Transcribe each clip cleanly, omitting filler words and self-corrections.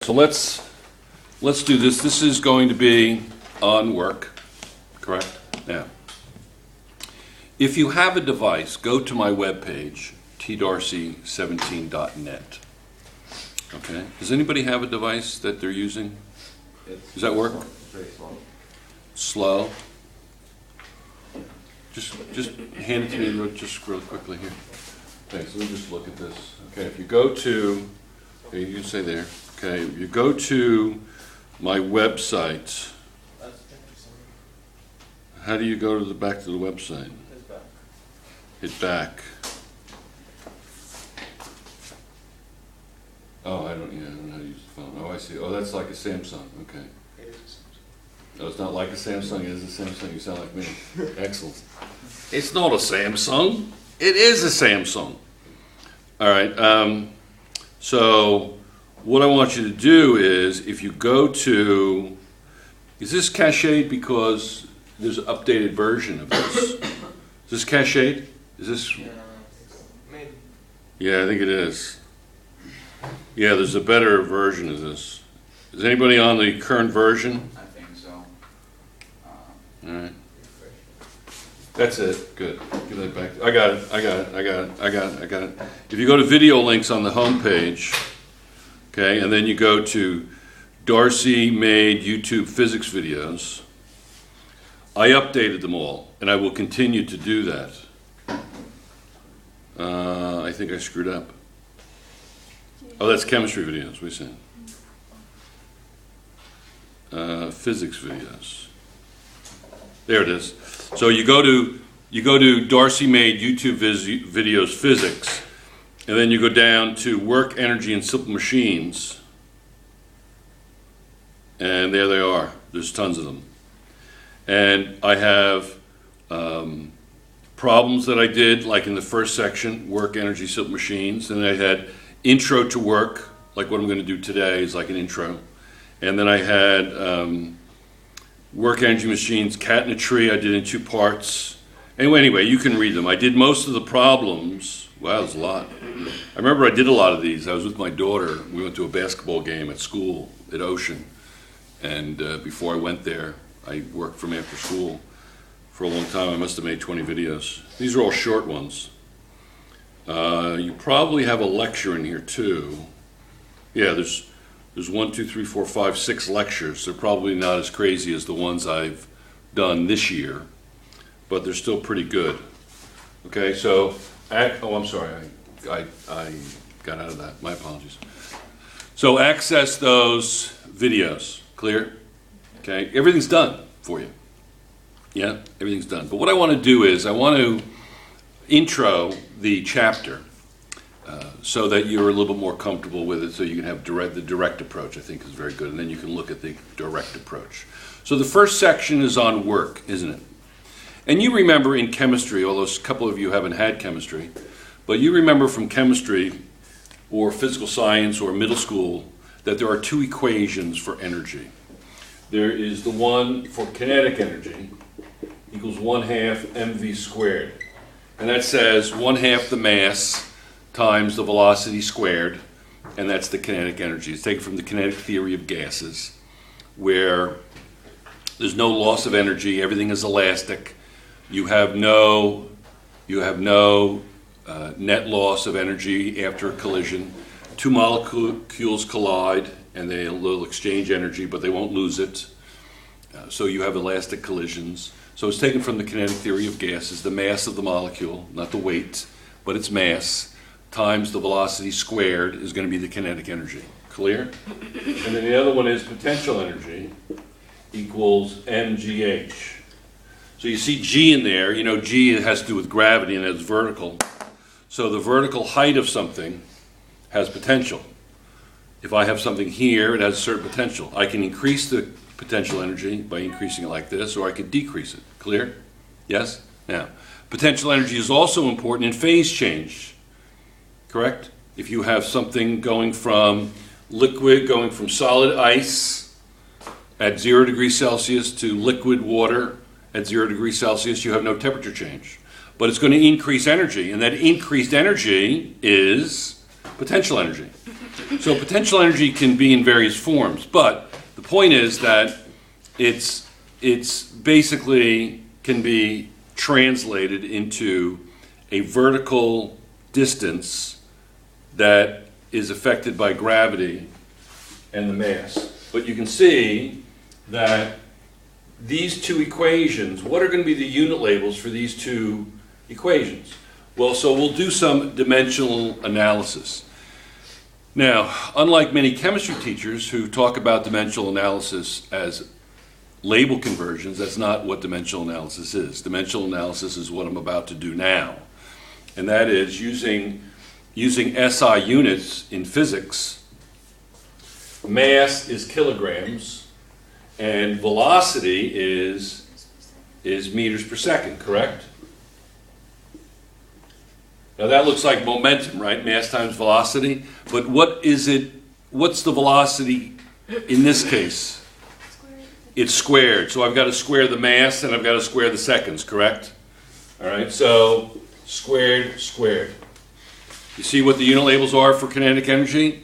So let's do this. This is going to be on work, correct? Now, if you have a device, go to my webpage, tdarcy17.net. Okay. Does anybody have a device that they're using? Does that work? It's very slow. Slow? Just hand it to me just real quickly here. Thanks. Let me just look at this. Okay. If you go to, okay, you can say there. Okay. You go to my website. How do you go to the back to the website? Hit back. Oh, I don't know how to use the phone. Oh, I see. Oh, that's like a Samsung. Okay. It is a Samsung. No, it's not like a Samsung. It is a Samsung. You sound like me. Excellent. It's not a Samsung. It is a Samsung. All right. So what I want you to do is, if you go to, is this cached because there's an updated version of this? Is this cached? Is this? Yeah, maybe. Yeah, I think it is. Yeah, there's a better version of this. Is anybody on the current version? I think so. All right. That's it. Good. Give that back. I got it. If you go to video links on the home page, okay, and then you go to Darcy made YouTube physics videos, I updated them all, and I will continue to do that. I think I screwed up. Oh, that's chemistry videos, we said. Physics videos. There it is. So you go to Darcy made YouTube videos physics, and then you go down to work, energy, and simple machines, and there they are. There's tons of them. And I have problems that I did, like in the first section, work, energy, simple machines. Then I had intro to work, like what I'm going to do today is like an intro. And then I had work, energy, machines, cat in a tree. I did in 2 parts. Anyway, you can read them. I did most of the problems. Wow, there's a lot. I remember I did a lot of these. I was with my daughter. We went to a basketball game at school at Ocean. And before I went there, I worked from after school for a long time. I must have made 20 videos. These are all short ones. You probably have a lecture in here too. Yeah, there's 1, 2, 3, 4, 5, 6 lectures. They're probably not as crazy as the ones I've done this year, but they're still pretty good. Okay, so, I'm sorry, I got out of that. My apologies. So access those videos. Clear? Okay, everything's done for you. Yeah, everything's done. But what I want to do is I want to intro the chapter so that you're a little bit more comfortable with it, so you can have the direct approach. I think is very good, and then you can look at the direct approach. So the first section is on work, isn't it? And you remember in chemistry, although a couple of you haven't had chemistry, but you remember from chemistry or physical science or middle school that there are 2 equations for energy. There is the one for kinetic energy equals 1/2 mv squared. And that says 1/2 the mass times the velocity squared, and that's the kinetic energy. It's taken from the kinetic theory of gases, where there's no loss of energy, everything is elastic. You have no net loss of energy after a collision. 2 molecules collide, and they'll exchange energy, but they won't lose it. So you have elastic collisions. So it's taken from the kinetic theory of gases. The mass of the molecule, not the weight, but its mass, times the velocity squared is going to be the kinetic energy. Clear? And then the other one is potential energy equals mgh. So you see g in there. You know g has to do with gravity, and it's vertical. So the vertical height of something has potential. If I have something here, it has a certain potential. I can increase the potential energy by increasing it like this, or I could decrease it. Clear? Yes? Now, potential energy is also important in phase change. Correct? If you have something going from solid ice at 0 degrees Celsius to liquid water at 0 degrees Celsius, you have no temperature change. But it's going to increase energy, and that increased energy is potential energy. So potential energy can be in various forms, but the point is that it's basically can be translated into a vertical distance that is affected by gravity and the mass. But you can see that these two equations, what are going to be the unit labels for these two equations? Well, so we'll do some dimensional analysis. Now, unlike many chemistry teachers who talk about dimensional analysis as label conversions, that's not what dimensional analysis is. Dimensional analysis is what I'm about to do now. And that is using SI units in physics. Mass is kilograms, and velocity is meters per second, correct? Now that looks like momentum, right? Mass times velocity. But what is it? What's the velocity in this case? It's squared. So I've got to square the mass and I've got to square the seconds, correct? All right, so squared, squared. You see what the unit labels are for kinetic energy?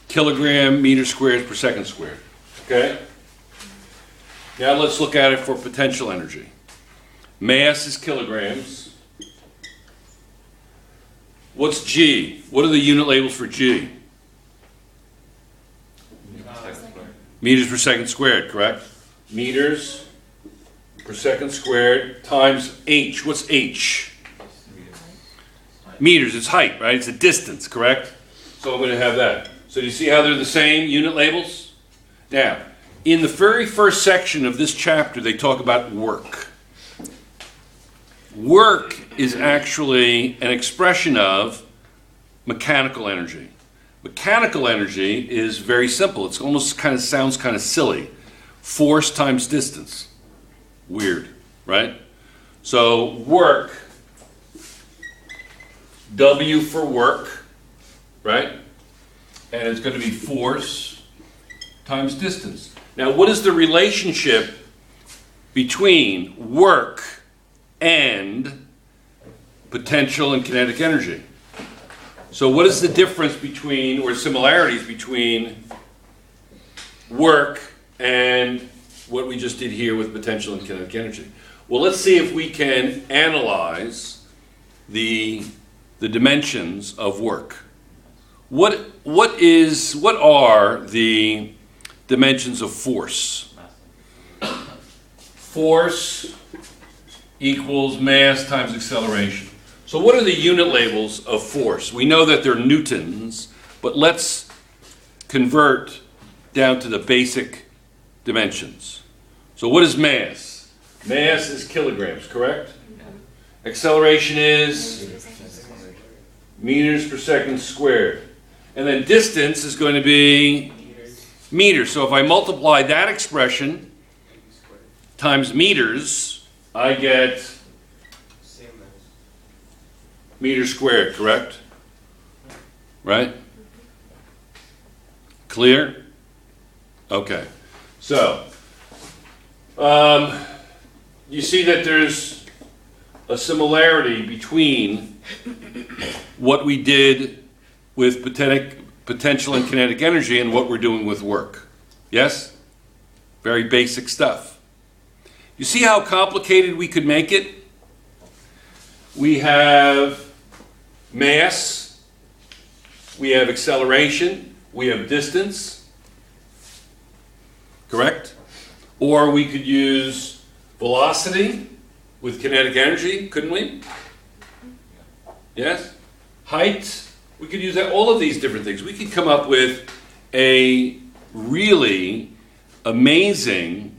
Kilogram, meter squared per second squared. Okay? Now let's look at it for potential energy. Mass is kilograms. What's G? What are the unit labels for G? Meters per second squared, correct? Meters per second squared times H. What's H? Meters, it's height, right? It's a distance, correct? So I'm going to have that. So do you see how they're the same unit labels? Now, in the very first section of this chapter, they talk about work. Work is actually an expression of mechanical energy. Mechanical energy is very simple. It's almost kind of sounds kind of silly. Force times distance. Weird, right? So work, W for work, right? And it's going to be force times distance. Now, what is the relationship between work and potential and kinetic energy? So what is the difference between, or similarities between, work and what we just did here with potential and kinetic energy? Well, let's see if we can analyze the dimensions of work. What are the dimensions of force? Force equals mass times acceleration. So what are the unit labels of force? We know that they're newtons, but let's convert down to the basic dimensions. So what is mass? Mass is kilograms, correct? Acceleration is meters per second squared. And then distance is going to be meters. So if I multiply that expression times meters, I get meters squared, correct? Right? Clear? Okay. So, you see that there's a similarity between what we did with potential and kinetic energy and what we're doing with work. Yes? Very basic stuff. You see how complicated we could make it? We have mass, we have acceleration, we have distance, correct? Or we could use velocity with kinetic energy, couldn't we? Yes? Height, we could use that, all of these different things. We could come up with a really amazing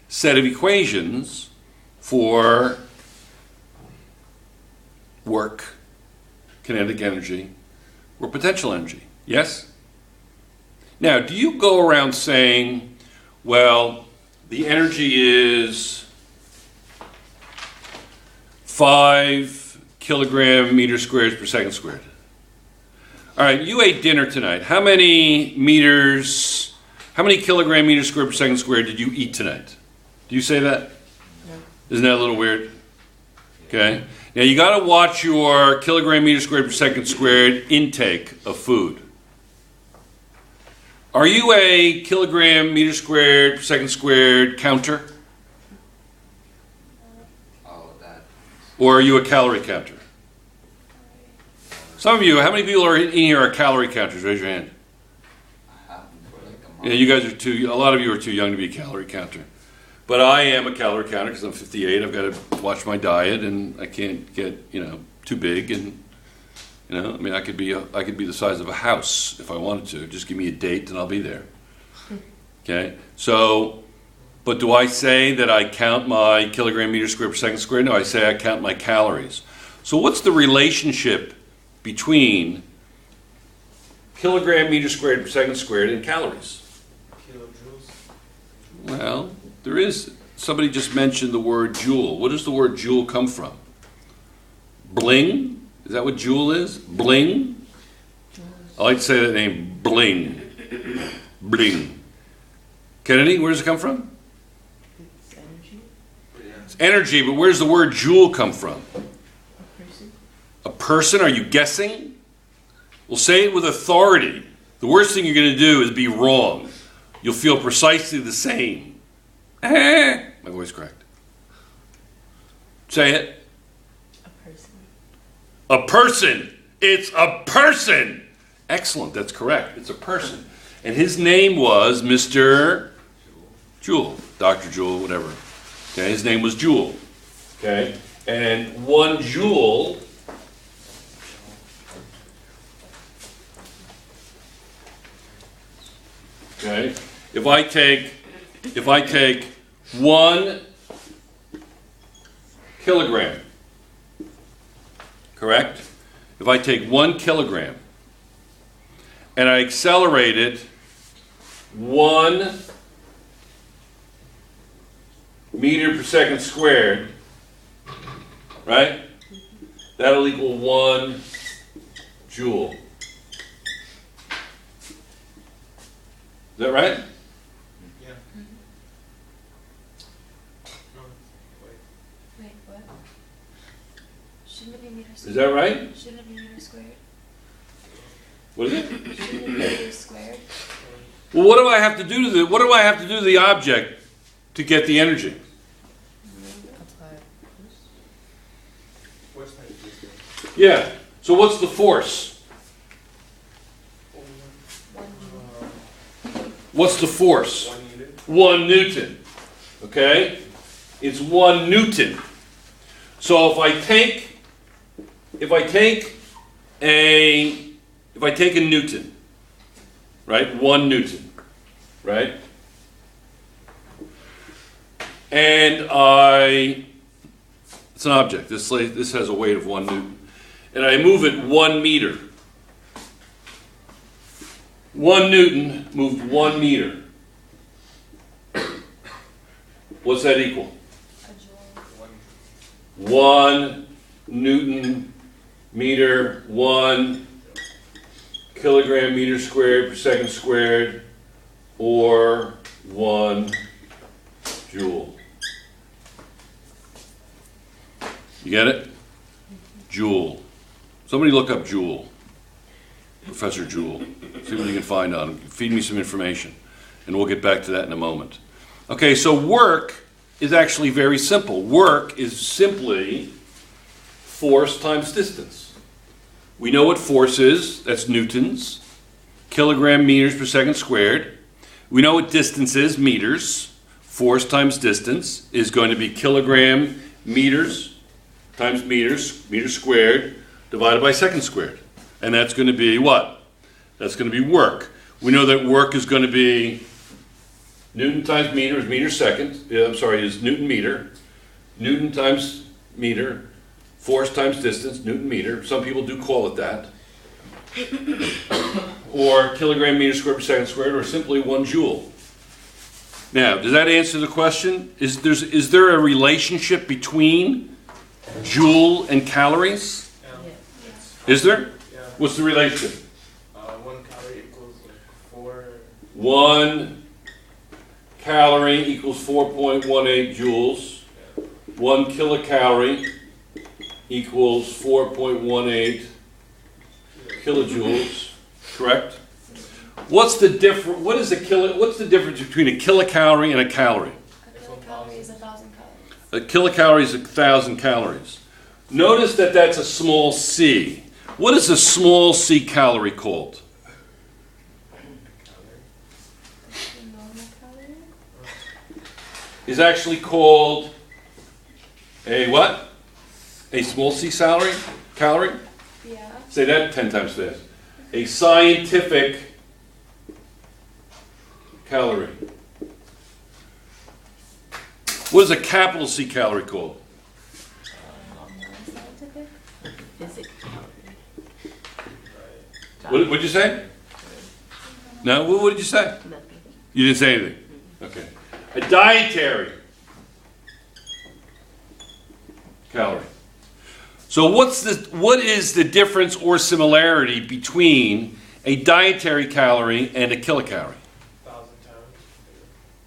set of equations for work, kinetic energy, or potential energy. Yes? Now, do you go around saying, well, the energy is 5 kilogram meters squared per second squared? All right, you ate dinner tonight. How many kilogram meters squared per second squared did you eat tonight? Do you say that? No. Isn't that a little weird? Okay. Now you got to watch your kilogram meters squared per second squared intake of food. Are you a kilogram, meter squared, per second squared counter? Oh, that. Or are you a calorie counter? Some of you, how many people are in here are calorie counters? Raise your hand. I haven't for like a month. Yeah, you guys are a lot of you are too young to be a calorie counter. But I am a calorie counter because I'm 58. I've got to watch my diet and I can't get, too big. And, I mean, I could be the size of a house if I wanted to. Just give me a date and I'll be there. Okay? So, but do I say that I count my kilogram, meter squared, per second squared? No, I say I count my calories. So what's the relationship between kilogram, meter squared, per second squared, and calories? Kilojoules. Well, there is. Somebody just mentioned the word joule. What does the word joule come from? Bling? Is that what joule is? Bling? I like to say that name, bling. Bling. Kennedy, where does it come from? It's energy. It's energy, but where does the word joule come from? A person. A person? Are you guessing? Well, say it with authority. The worst thing you're going to do is be wrong. You'll feel precisely the same. My voice cracked. Say it. A person. A person. It's a person. Excellent. That's correct. It's a person. And his name was Mr. Joule. Dr. Joule, whatever. Okay, his name was Joule. Okay, and 1 joule okay, if I take 1 kilogram, correct? If I take 1 kilogram and I accelerate it 1 meter per second squared, right? That'll equal 1 joule. Is that right? Yeah. No, wait. Wait, what? Shouldn't it be meter squared? Is that right? Shouldn't it be meter squared? What is it? Shouldn't it be meter squared? Well, what do I have to do to the object to get the energy? Apply force. What's that distance? Yeah. So what's the force? What's the force? 1 unit. 1 Newton. Okay? It's 1 Newton. So if I take a Newton, right? 1 Newton, right? And it's an object. This has a weight of 1 Newton. And I move it 1 meter. 1 Newton moved 1 meter. What's that equal? A joule. 1 Newton meter, 1 kilogram meter squared per second squared, or 1 joule. You get it? Joule. Somebody look up Joule. Professor Joule. See what you can find on him. Feed me some information. And we'll get back to that in a moment. Okay, so work is actually very simple. Work is simply force times distance. We know what force is. That's newtons. Kilogram meters per second squared. We know what distance is, meters. Force times distance is going to be kilogram meters times meters, meters squared, divided by second squared. And that's going to be what? That's going to be work. We know that work is going to be Newton times meter is meter second. Is Newton meter. Newton times meter. Force times distance, Newton meter. Some people do call it that. Or kilogram meter squared per second squared, or simply 1 joule. Now, does that answer the question? Is there a relationship between joule and calories? Yeah. Yes. Is there? Yeah. What's the relationship? 1 calorie equals like 4. 1 calorie equals 4.18 joules. 1 kilocalorie equals 4.18 kilojoules. Correct? What's the difference between a kilocalorie and a calorie? A kilocalorie is 1,000 calories. A kilocalorie is 1,000 calories. Notice that that's a small c. What is a small c calorie called? The normal calorie? Is actually called a what? A small c calorie? Yeah. Say that 10 times fast. A scientific calorie. What is a capital C calorie called? Non-scientific? Physics. What'd you say? No, what did you say? Nothing. You didn't say anything. Okay. A dietary calorie. So what is the difference or similarity between a dietary calorie and a kilocalorie? 1,000 times.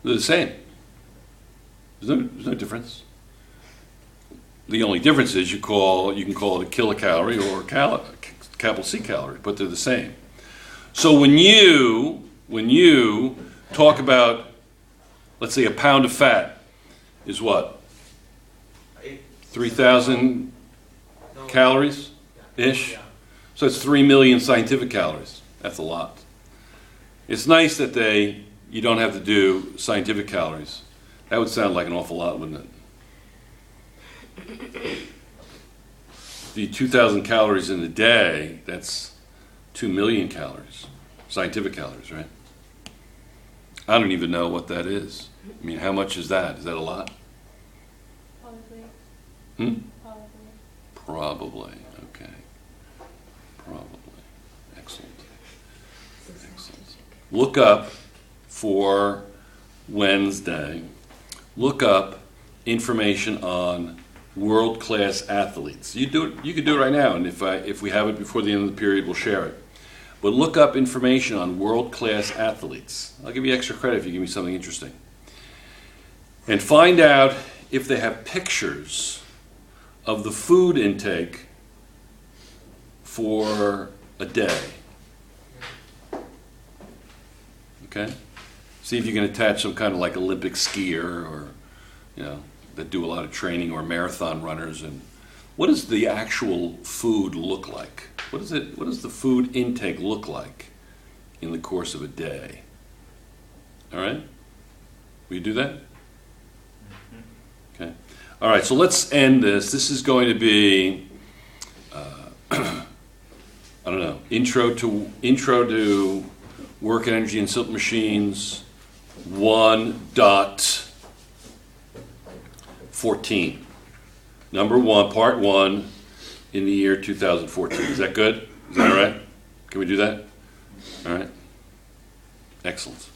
They're the same. There's no difference. The only difference is you can call it a kilocalorie or a capital C calorie, but they're the same. So when you talk about, let's say, a pound of fat is what? 3,000 No. calories ish. Yeah. So it's 3 million scientific calories. That's a lot. It's nice that you don't have to do scientific calories. That would sound like an awful lot, wouldn't it? The 2,000 calories in a day, that's 2 million calories. Scientific calories, right? I don't even know what that is. I mean, how much is that? Is that a lot? Probably. Hmm? Probably. Probably. Okay. Probably. Excellent. Excellent. Look up for Wednesday. Look up information on world-class athletes. You could do it right now, and if we have it before the end of the period, we'll share it. But look up information on world-class athletes. I'll give you extra credit if you give me something interesting. And find out if they have pictures of the food intake for a day. Okay? See if you can attach some kind of like Olympic skier or, that do a lot of training, or marathon runners. And what does the actual food look like? What does the food intake look like in the course of a day? All right? Will you do that? Okay. All right, so let's end this. This is going to be, I don't know, intro to work and energy and simple machines 1.14. Number 1, part 1 in the year 2014. Is that good? Is that all right? Can we do that? All right. Excellent.